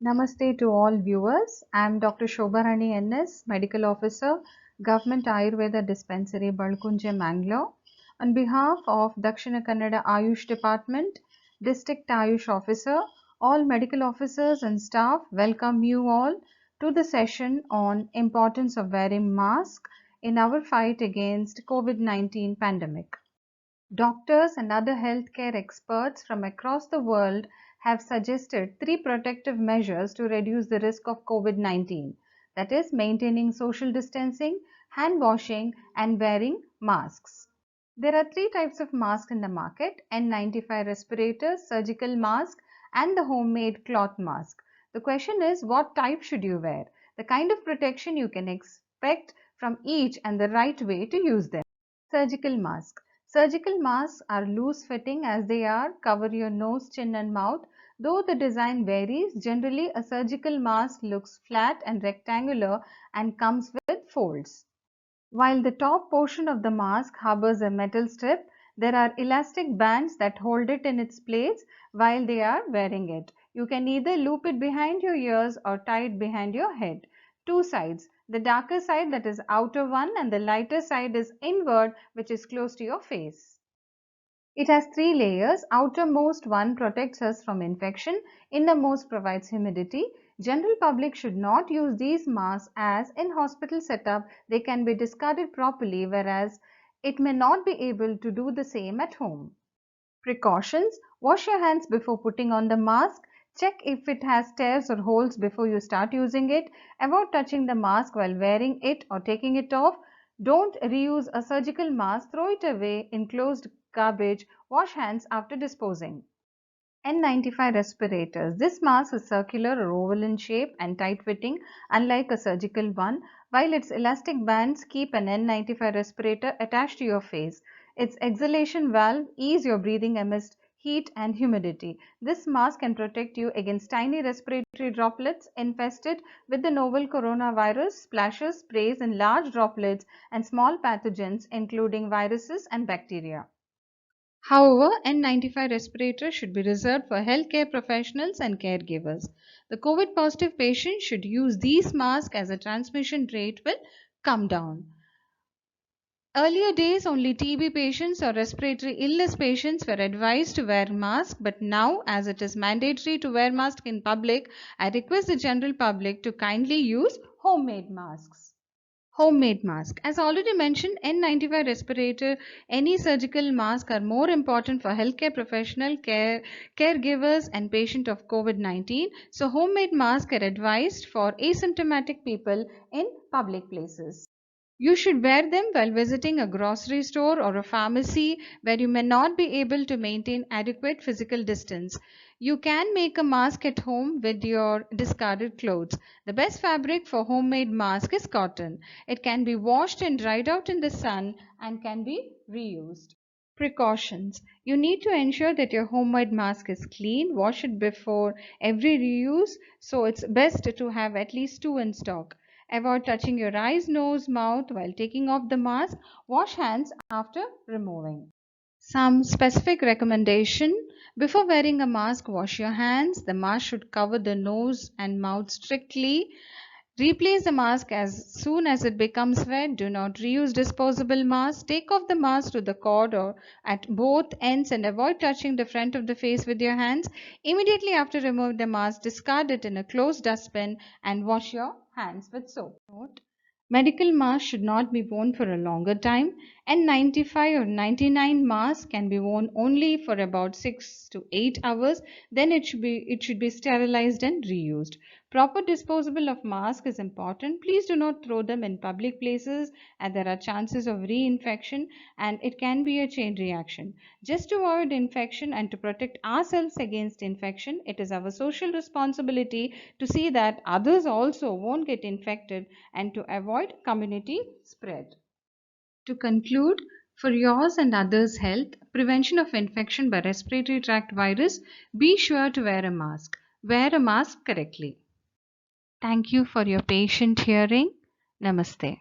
Namaste to all viewers. I am Dr. Shobharani NS, Medical Officer, Government Ayurveda Dispensary, Balkunje, Mangalore. On behalf of Dakshina Kannada Ayush Department, District Ayush Officer, all medical officers and staff, welcome you all to the session on importance of wearing mask in our fight against COVID-19 pandemic. Doctors and other healthcare experts from across the world have suggested three protective measures to reduce the risk of COVID-19. That is, maintaining social distancing, hand washing, and wearing masks. There are three types of masks in the market: N95 respirators, surgical mask, and the homemade cloth mask. The question is, what type should you wear? The kind of protection you can expect from each and the right way to use them. Surgical mask. Surgical masks are loose fitting as they cover your nose, chin and mouth. Though the design varies, generally a surgical mask looks flat and rectangular and comes with folds. While the top portion of the mask harbors a metal strip, there are elastic bands that hold it in its place while they are wearing it. You can either loop it behind your ears or tie it behind your head. Two sides. The darker side, that is outer one, and the lighter side is inward, which is close to your face. It has three layers. Outermost one protects us from infection. Innermost provides humidity. General public should not use these masks as in hospital setup they can be discarded properly, whereas it may not be able to do the same at home. Precautions: wash your hands before putting on the mask. Check if it has tears or holes before you start using it. Avoid touching the mask while wearing it or taking it off. Don't reuse a surgical mask. Throw it away in closed garbage. Wash hands after disposing. N95 respirators. This mask is circular or oval in shape and tight fitting, unlike a surgical one. While its elastic bands keep an N95 respirator attached to your face, its exhalation valve ease your breathing amidst heat and humidity. This mask can protect you against tiny respiratory droplets infested with the novel coronavirus, splashes, sprays in large droplets, and small pathogens including viruses and bacteria. However, N95 respirators should be reserved for healthcare professionals and caregivers. The COVID positive patient should use these masks as the transmission rate will come down. Earlier days, only TB patients or respiratory illness patients were advised to wear masks, but now, as it is mandatory to wear masks in public, I request the general public to kindly use homemade masks. Homemade mask. As already mentioned, N95 respirator, any surgical mask are more important for healthcare professional, caregivers and patient of COVID-19. So homemade masks are advised for asymptomatic people in public places. You should wear them while visiting a grocery store or a pharmacy where you may not be able to maintain adequate physical distance. You can make a mask at home with your discarded clothes. The best fabric for homemade mask is cotton. It can be washed and dried out in the sun and can be reused. Precautions. You need to ensure that your homemade mask is clean. Wash it before every reuse, so it's best to have at least two in stock. Avoid touching your eyes, nose, mouth while taking off the mask. Wash hands after removing. Some specific recommendation: before wearing a mask, wash your hands. The mask should cover the nose and mouth strictly. Replace the mask as soon as it becomes wet. Do not reuse disposable masks. Take off the mask to the cord or at both ends and avoid touching the front of the face with your hands. Immediately after removing the mask, discard it in a closed dustbin and wash your hands with soap. Note: medical masks should not be worn for a longer time. N95 or 99 mask can be worn only for about 6 to 8 hours. Then it should be sterilized and reused. Proper disposal of mask is important. Please do not throw them in public places as there are chances of reinfection and it can be a chain reaction. Just to avoid infection and to protect ourselves against infection, it is our social responsibility to see that others also won't get infected and to avoid community spread. To conclude, for yours and others' health, prevention of infection by respiratory tract virus, be sure to wear a mask. Wear a mask correctly. Thank you for your patient hearing. Namaste.